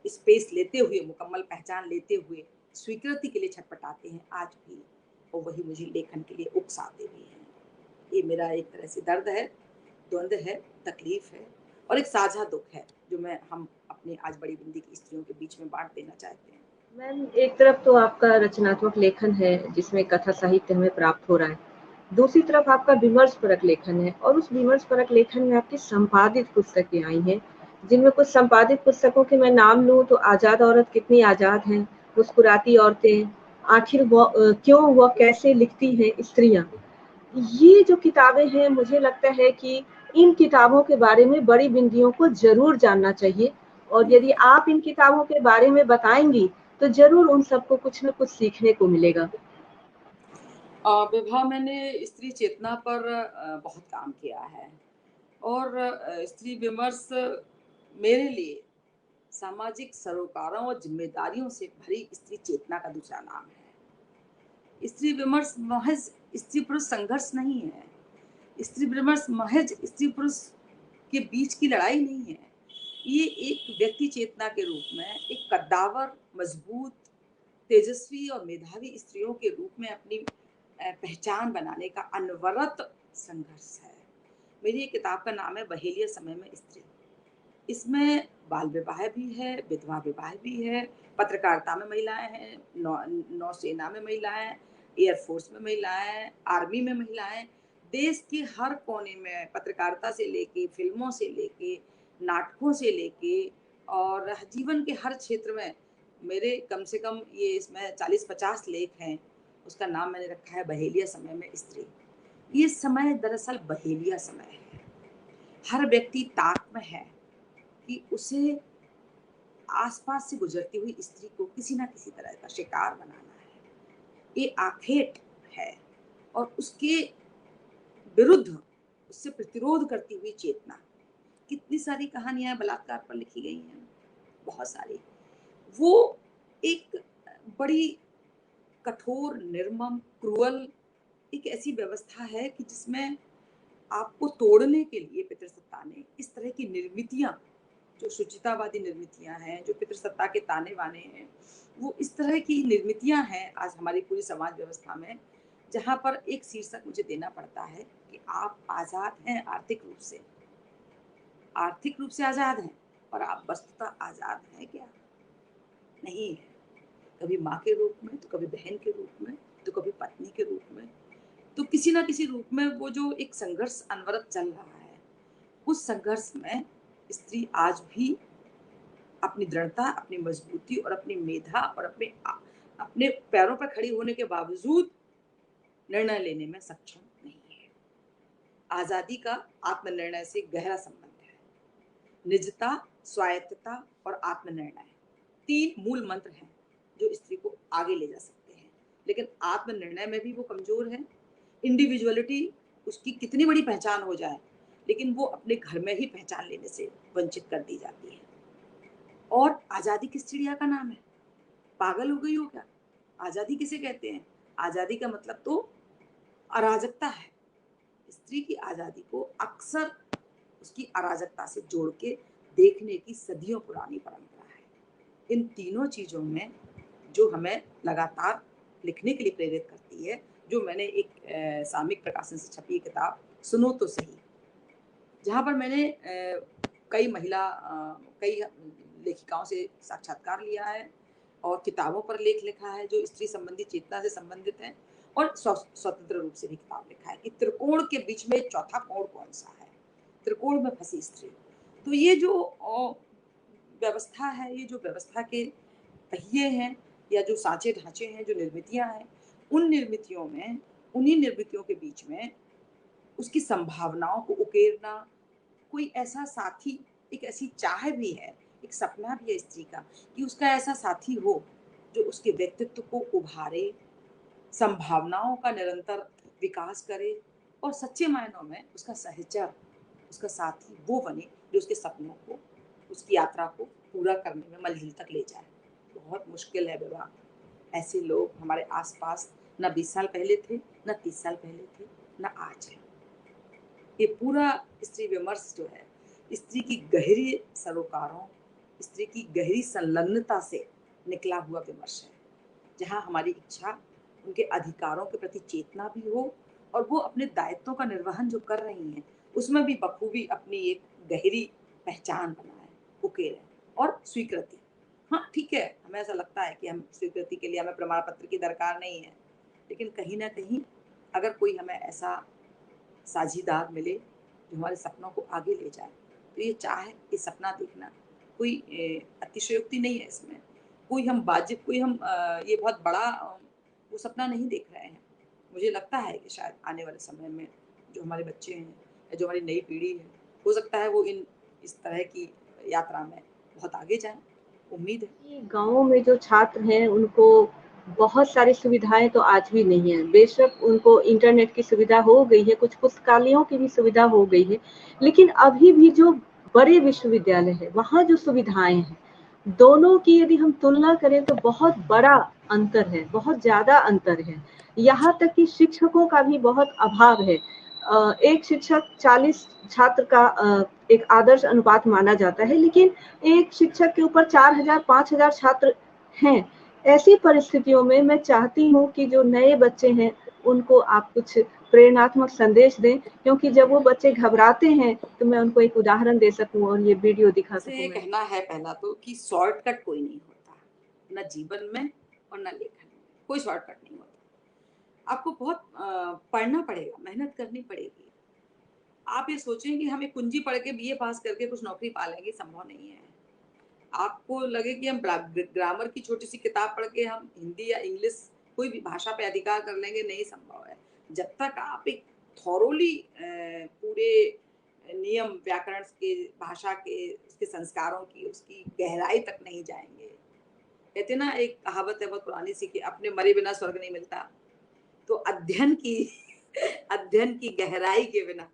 स्पेस लेते हुए, मुकम्मल पहचान लेते हुए स्वीकृति के लिए छटपटाते हैं आज भी, और वही मुझे लेखन के लिए उकसाते भी हैं। ये मेरा एक तरह से दर्द है, द्वंद्व है, तकलीफ है, और एक साझा दुख है जो हम अपने आज बड़ी बिंदी की स्त्रियों के बीच में बांट देना चाहते हैं। मैम, एक तरफ तो आपका रचनात्मक लेखन है जिसमें कथा साहित्य हमें प्राप्त हो रहा है, दूसरी तरफ आपका विमर्श परक लेखन है, और उस विमर्श परक लेखन में आपकी संपादित पुस्तकें आई हैं, जिनमें कुछ संपादित पुस्तकों के मैं नाम लूं तो आजाद औरत कितनी आजाद हैं, मुस्कुराती औरतें, आखिर वो क्यों व कैसे लिखती हैं स्त्रियां। ये जो किताबें हैं, मुझे लगता है कि इन किताबों के बारे में बड़ी बिंदियों को जरूर जानना चाहिए, और यदि आप इन किताबों के बारे में बताएंगी तो जरूर उन सबको कुछ न कुछ सीखने को मिलेगा। विभा, मैंने स्त्री चेतना पर बहुत काम किया है, और स्त्री विमर्श मेरे लिए सामाजिक सरोकारों और जिम्मेदारियों से भरी स्त्री चेतना का दूसरा नाम है। स्त्री विमर्श महज स्त्री पुरुष संघर्ष नहीं है, स्त्री विमर्श महज स्त्री पुरुष के बीच की लड़ाई नहीं है। ये एक व्यक्ति चेतना के रूप में एक कद्दावर, मजबूत, तेजस्वी और मेधावी स्त्रियों के रूप में अपनी पहचान बनाने का अनवरत संघर्ष है। मेरी एक किताब का नाम है बहेलिया समय में स्त्री। इसमें बाल विवाह भी है, विधवा विवाह भी है, पत्रकारिता में महिलाएं हैं, नौसेना में महिलाएं, एयरफोर्स में महिलाएं, आर्मी में महिलाएं, देश के हर कोने में, पत्रकारिता से लेके, फिल्मों से लेके, नाटकों से लेके और जीवन के हर क्षेत्र में मेरे कम से कम ये इसमें 40-50 लेख हैं। उसका नाम मैंने रखा है बहेलिया समय में स्त्री। ये समय दरअसल बहेलिया समय है। हर व्यक्ति ताक में है कि उसे आसपास से गुजरती हुई स्त्री को किसी ना किसी तरह का शिकार बनाना है। ये आखेट है और उसके विरुद्ध, उससे प्रतिरोध करती हुई चेतना। कितनी सारी कहानियां बलात्कार पर लिखी गई हैं, बहुत सारी। वो एक बड़ी कठोर, निर्मम, क्रूअल एक ऐसी व्यवस्था है कि जिसमें आपको तोड़ने के लिए पितृसत्ता ने इस तरह की निर्मितियां, जो शुचितावादी निर्मितियां हैं, जो पितृसत्ता के ताने बाने हैं, वो इस तरह की निर्मितियां हैं आज हमारी पूरी समाज व्यवस्था में, जहां पर एक शीर्षक मुझे देना पड़ता है कि आप आजाद हैं आर्थिक रूप से। आर्थिक रूप से आजाद हैं, और आप वस्तुतः आजाद हैं क्या? नहीं है। कभी माँ के रूप में, तो कभी बहन के रूप में, तो कभी पत्नी के रूप में, तो किसी ना किसी रूप में वो जो एक संघर्ष अनवरत चल रहा है, उस संघर्ष में स्त्री आज भी अपनी दृढ़ता, अपनी मजबूती और अपनी मेधा और अपने पैरों पर खड़ी होने के बावजूद निर्णय लेने में सक्षम नहीं है। आजादी का आत्मनिर्णय से गहरा संबंध है। निजता, स्वायत्तता और आत्मनिर्णय 3 मूल मंत्र हैं जो स्त्री को आगे ले जा सकते हैं। लेकिन आत्मनिर्णय में भी वो कमजोर है। इंडिविजुअलिटी उसकी कितनी बड़ी पहचान हो जाए, लेकिन वो अपने घर में ही पहचान लेने से वंचित कर दी जाती है। और आजादी किस चिड़िया का नाम है? पागल हो गई हो क्या? आजादी किसे कहते हैं? आजादी का मतलब तो अराजकता है। स्त्री की आजादी को अक्सर उसकी अराजकता से जोड़ के देखने की सदियों पुरानी परंपरा है। इन तीनों चीजों में जो हमें लगातार लिखने के लिए प्रेरित करती है, जो मैंने एक सामयिक प्रकाशन से छपी किताब सुनो तो सही, जहाँ पर मैंने कई लेखिकाओं से साक्षात्कार लिया है और किताबों पर लेख लिखा है जो स्त्री संबंधी चेतना से संबंधित है, और स्वतंत्र रूप से भी किताब लिखा है कि त्रिकोण के बीच में चौथा कोण कौन सा है, त्रिकोण में फंसी स्त्री। तो ये जो व्यवस्था है, ये जो व्यवस्था के पहिए हैं या जो सांचे ढांचे हैं, जो निर्मितियां हैं, उन निर्मितियों में, उन्हीं निर्मितियों के बीच में उसकी संभावनाओं को उकेरना, कोई ऐसा साथी, एक ऐसी चाह भी है, एक सपना भी है स्त्री का कि उसका ऐसा साथी हो जो उसके व्यक्तित्व को उभारे, संभावनाओं का निरंतर विकास करे और सच्चे मायनों में उसका सहचर, उसका साथी वो बने जो उसके सपनों को, उसकी यात्रा को पूरा करने में मंजिल तक ले जाए। बहुत मुश्किल है विवाह। ऐसे लोग हमारे आसपास न 20 साल पहले थे, न 30 साल पहले थे, न आज है। ये पूरा स्त्री विमर्श जो है, स्त्री की गहरी सरोकारों, स्त्री की गहरी संलग्नता से निकला हुआ विमर्श है, जहाँ हमारी इच्छा, उनके अधिकारों के प्रति चेतना भी हो और वो अपने दायित्वों का निर्वहन जो कर रही हैं उसमें भी बखूबी अपनी एक गहरी पहचान बनाए, उकेरे और स्वीकृति। हाँ ठीक है, हमें ऐसा लगता है कि हम स्वीकृति के लिए हमें प्रमाण पत्र की दरकार नहीं है, लेकिन कहीं ना कहीं अगर कोई हमें ऐसा साझीदार मिले जो हमारे सपनों को आगे ले जाए, तो ये चाह, ये सपना देखना कोई अतिशयोक्ति नहीं है इसमें। कोई हम ये बहुत बड़ा वो सपना नहीं देख रहे हैं। मुझे लगता है कि शायद आने वाले समय में जो हमारे बच्चे हैं या जो हमारी नई पीढ़ी है, हो सकता है वो इस तरह की यात्रा में बहुत आगे जाए। उम्मीद है। गाँवों में जो छात्र हैं उनको बहुत सारी सुविधाएं तो आज भी नहीं है। बेशक उनको इंटरनेट की सुविधा हो गई है, कुछ पुस्तकालयों की भी सुविधा हो गई है, लेकिन अभी भी जो बड़े विश्वविद्यालय है वहाँ जो सुविधाएं हैं, दोनों की यदि हम तुलना करें तो बहुत बड़ा अंतर है, बहुत ज्यादा अंतर है। यहाँ तक कि शिक्षकों का भी बहुत अभाव है। एक शिक्षक 40 छात्र का एक आदर्श अनुपात माना जाता है, लेकिन एक शिक्षक के ऊपर 4000-5000 छात्र हैं। ऐसी परिस्थितियों में मैं चाहती हूँ कि जो नए बच्चे हैं उनको आप कुछ प्रेरणात्मक संदेश दें, क्योंकि जब वो बच्चे घबराते हैं तो मैं उनको एक उदाहरण दे सकूं और ये वीडियो दिखा सकूं। मैं कहना है पहला तो कि शॉर्टकट कोई नहीं होता, न जीवन में और न लेखन में कोई शॉर्टकट नहीं होता। आपको बहुत पढ़ना पड़ेगा, मेहनत करनी पड़ेगी। आप ये सोचें कि हम एक कुंजी पढ़ के बीए पास करके कुछ नौकरी पा लेंगे, संभव नहीं है। आपको लगे कि हम ग्रामर की छोटी सी किताब पढ़ के हम हिंदी या इंग्लिश कोई भी भाषा पे अधिकार कर लेंगे, नहीं संभव है। जब तक आप एक थॉरोली पूरे नियम व्याकरण के, भाषा के, उसके संस्कारों की, उसकी गहराई तक नहीं जाएंगे। कहते ना, एक कहावत है बहुत पुरानी सी कि अपने मरे बिना स्वर्ग नहीं मिलता। तो अध्ययन की अध्ययन की गहराई के बिना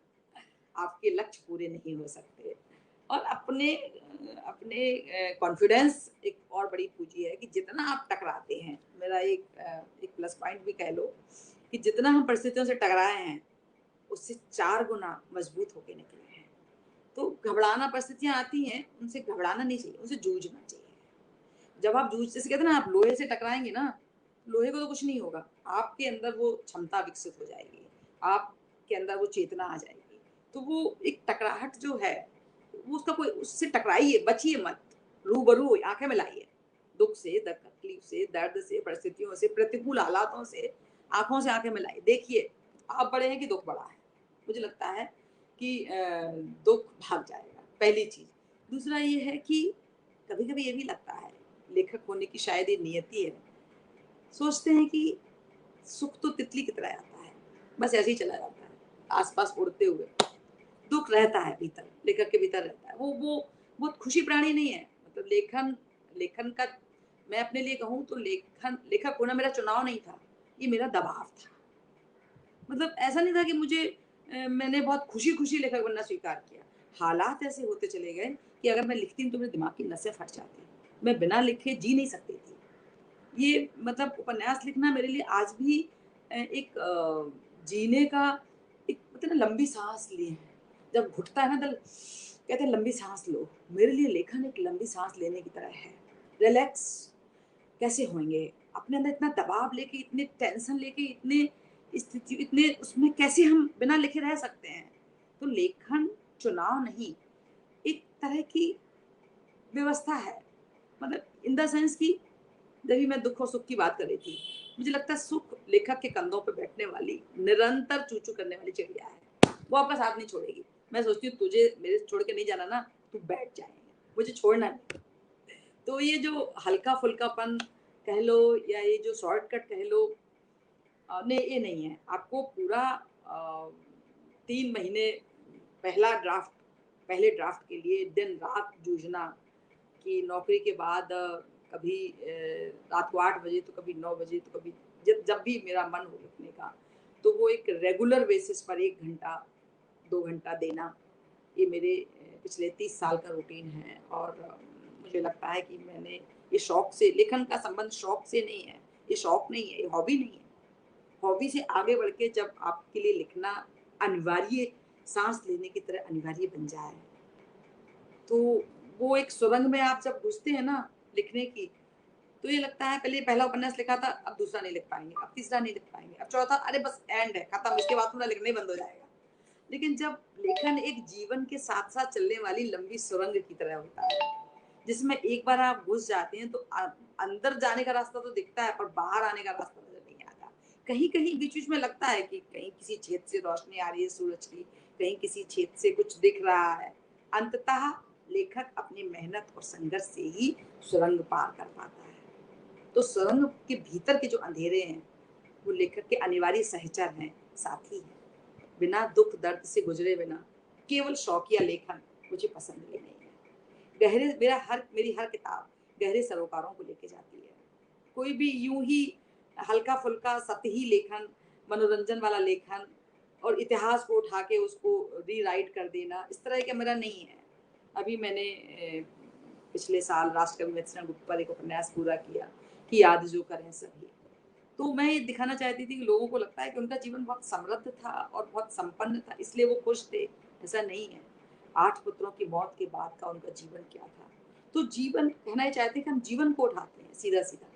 आपके लक्ष्य पूरे नहीं हो सकते। और अपने अपने कॉन्फिडेंस एक और बड़ी पूंजी है कि जितना आप टकराते हैं, मेरा एक प्लस पॉइंट भी कह लो कि जितना हम परिस्थितियों से टकराए हैं उससे 4 गुना मजबूत होके निकले हैं। तो घबराना, परिस्थितियां आती हैं उनसे घबराना नहीं चाहिए, उनसे जूझना चाहिए। जब आप जूझ, जैसे कहते हैं ना, आप लोहे से टकराएंगे ना, लोहे को तो कुछ नहीं होगा, आपके अंदर वो क्षमता विकसित हो जाएगी, आपके अंदर वो चेतना आ जाएगी। तो वो एक टकराहट जो है वो उसका कोई, उससे टकराइए, बचिए मत, रूबरू आंखें मिलाइए दुख से, तकलीफ से, दर्द से, परिस्थितियों से, प्रतिकूल हालातों से आंखों से आंखें मिलाइए। देखिए आप बड़े हैं कि दुख बड़ा है। मुझे लगता है कि दुख भाग जाएगा, पहली चीज। दूसरा ये है कि कभी कभी ये भी लगता है, लेखक होने की शायद ये नियति है, सोचते हैं कि सुख तो तितली की तरह आता है, बस ऐसे ही चला जाता है आसपास उड़ते हुए। दुख रहता है भीतर, लेखक के भीतर रहता है। वो बहुत खुशी प्राणी नहीं है। मतलब लेखन का, मैं अपने लिए कहूँ तो लेखक होना मेरा चुनाव नहीं था, ये मेरा दबाव था। मतलब ऐसा नहीं था कि मैंने बहुत खुशी खुशी लेखक बनना स्वीकार किया। हालात ऐसे होते चले गए कि अगर मैं लिखती तो मेरे दिमाग की नसें फट जाती, मैं बिना लिखे जी नहीं सकती थी। ये मतलब उपन्यास लिखना मेरे लिए आज भी एक जीने का एक, मतलब ना, लंबी सांस लिए है। जब घुटता है ना, तो कहते हैं लंबी सांस लो। मेरे लिए लेखन एक लंबी सांस लेने की तरह है। रिलैक्स कैसे होंगे, अपने अंदर इतना दबाव लेके, इतने टेंशन लेके, इतने स्थिति, इतने उसमें कैसे हम बिना लिखे रह सकते हैं। तो लेखन चुनाव नहीं, एक तरह की व्यवस्था है। मतलब इन द सेंस की, जब भी मैं दुख और सुख की बात कर रही थी, मुझे लगता है सुख लेखक के कंधों पर बैठने वाली, निरंतर चूचू करने वाली चिड़िया है। वो आपका साथ नहीं छोड़ेगी। मैं सोचती हूँ तुझे मेरे छोड़ के नहीं जाना ना, तू बैठ जाएंगे, मुझे छोड़ना नहीं। तो ये जो हल्का फुल्कापन कह लो या ये जो शॉर्टकट कह लो, नहीं, ये नहीं है। आपको पूरा 3 महीने पहले ड्राफ्ट के लिए दिन रात जूझना, कि नौकरी के बाद कभी रात को 8 बजे, तो कभी 9 बजे, तो कभी जब भी मेरा मन हो लिखने का, तो वो एक रेगुलर बेसिस पर 1 घंटा 2 घंटा देना, ये मेरे पिछले 30 साल का रूटीन है। और मुझे लगता है कि मैंने ये शौक से, लेखन का संबंध शौक से नहीं है, ये शौक नहीं है, ये हॉबी नहीं है। हॉबी से आगे बढ़ के जब आपके लिए लिखना अनिवार्य, सांस लेने की तरह अनिवार्य बन जाए, तो वो एक सुरंग में आप जब घुसते हैं ना लिखने की, तो ये लगता है पहले पहला उपन्यास लिखा था, अब दूसरा नहीं लिख पाएंगे, अब तीसरा नहीं लिख पाएंगे, अब चौथा, अरे बस एंड है, खत्म, इसके बाद पूरा लिखना ही बंद हो जाएगा। लेकिन जब लेखन एक जीवन के साथ साथ चलने वाली लंबी सुरंग की तरह होता है, जिसमें एक बार आप घुस जाते हैं तो अंदर जाने का रास्ता तो दिखता है, पर बाहर आने का रास्ता नजर नहीं आता। कहीं कहीं बीच बीच में लगता है कि कहीं किसी छेद से रोशनी आ रही है सूरज की, कहीं किसी छेद से कुछ दिख रहा है। अंततः लेखक अपनी मेहनत और संघर्ष से ही सुरंग पार कर पाता है। तो सुरंग के भीतर के जो अंधेरे हैं, वो लेखक के अनिवार्य सहचर हैं, साथी हैं। बिना दुख दर्द से गुजरे बिना केवल शौकिया लेखन मुझे पसंद ही नहीं है। मेरी हर किताब गहरे सरोकारों को लेके जाती है। कोई भी यूं ही हल्का फुल्का सतही लेखन, मनोरंजन वाला लेखन और इतिहास को उठा के उसको रीराइट कर देना, इस तरह का मेरा नहीं है। अभी मैंने पिछले साल राष्ट्रकवि मत्स्यनारायण गुप्त पर एक उपन्यास पूरा किया कि याद जो करें सभी। तो मैं ये दिखाना चाहती थी कि लोगों को लगता है कि उनका जीवन बहुत समृद्ध था और बहुत संपन्न था, इसलिए वो खुश थे। ऐसा नहीं है। 8 पुत्रों की मौत के बाद का उनका जीवन क्या था। तो जीवन कहना ही चाहते हैं कि हम जीवन को उठाते हैं सीधा सीधा,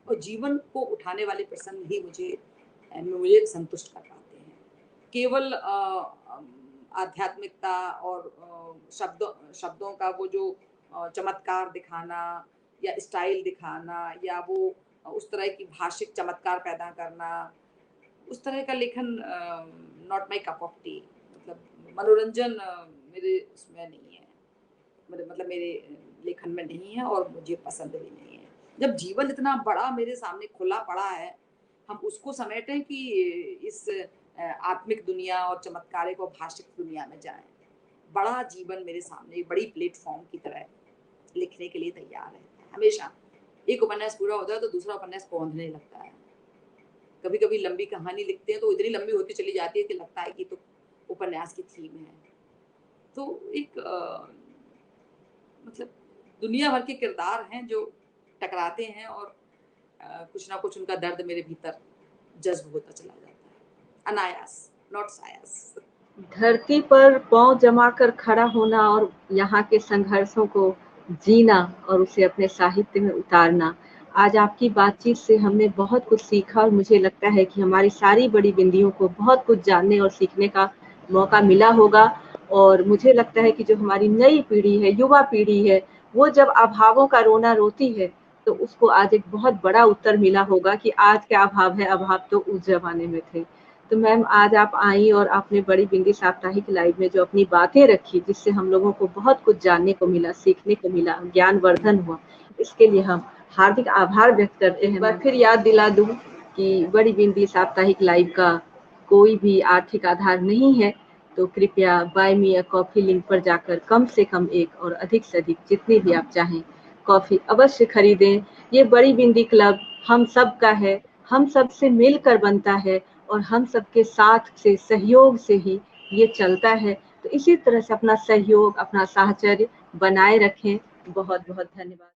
और जीवन को उठाने वाले प्रसंग ही मुझे संतुष्ट कर पाते हैं। केवल आध्यात्मिकता और शब्दों का वो जो चमत्कार दिखाना या स्टाइल दिखाना, या वो उस तरह की भाषिक चमत्कार पैदा करना, उस तरह का लेखन not my cup of T. मतलब मनोरंजन मेरे उसमें नहीं है, मतलब मेरे लेखन में नहीं है और मुझे पसंद भी नहीं है। जब जीवन इतना बड़ा मेरे सामने खुला पड़ा है, हम उसको समेटें कि इस आत्मिक दुनिया और चमत्कारिक और भाषिक दुनिया में जाएं। बड़ा जीवन मेरे सामने एक बड़ी प्लेटफॉर्म की तरह लिखने के लिए तैयार है। हमेशा एक उपन्यास पूरा होता है तो दूसरा उपन्यास पौंधने लगता है। कभी कभी लंबी कहानी लिखते हैं तो इतनी लंबी होती चली जाती है कि लगता है कि तो उपन्यास की थीम है। तो एक मतलब दुनिया भर के किरदार हैं जो टकराते हैं और कुछ ना कुछ उनका दर्द मेरे भीतर जज्ब होता चला जाता है, अनायास, नॉट सायास। धरती पर पांव जमाकर खड़ा होना और यहाँ के संघर्षों को जीना और उसे अपने साहित्य में उतारना। आज आपकी बातचीत से हमने बहुत कुछ सीखा और मुझे लगता है कि हमारी सारी बड़ी बिंदियों को बहुत कुछ जानने और सीखने का मौका मिला होगा। और मुझे लगता है कि जो हमारी नई पीढ़ी है, युवा पीढ़ी है, वो जब अभावों का रोना रोती है तो उसको आज एक बहुत बड़ा उत्तर मिला होगा कि आज क्या अभाव है, अभाव तो उस जमाने में थे। तो मैम आज आप आई और आपने बड़ी बिंदी साप्ताहिक लाइव में जो अपनी बातें रखी, जिससे हम लोगों को बहुत कुछ जानने को मिला, सीखने को मिला, ज्ञानवर्धन हुआ, इसके लिए हम हार्दिक आभार व्यक्त करते हैं। मैं फिर याद दिला दूं कि बड़ी बिंदी साप्ताहिक लाइव का कोई भी आर्थिक आधार नहीं है, तो कृपया buy me a coffee link पर जाकर कम से कम एक और अधिक से अधिक जितनी भी आप चाहें कॉफी अवश्य खरीदें। ये बड़ी बिंदी क्लब हम सब का है, हम सब से मिलकर बनता है और हम सबके साथ से सहयोग से ही ये चलता है। तो इसी तरह से अपना सहयोग, अपना साहचर्य बनाए रखें। बहुत बहुत धन्यवाद।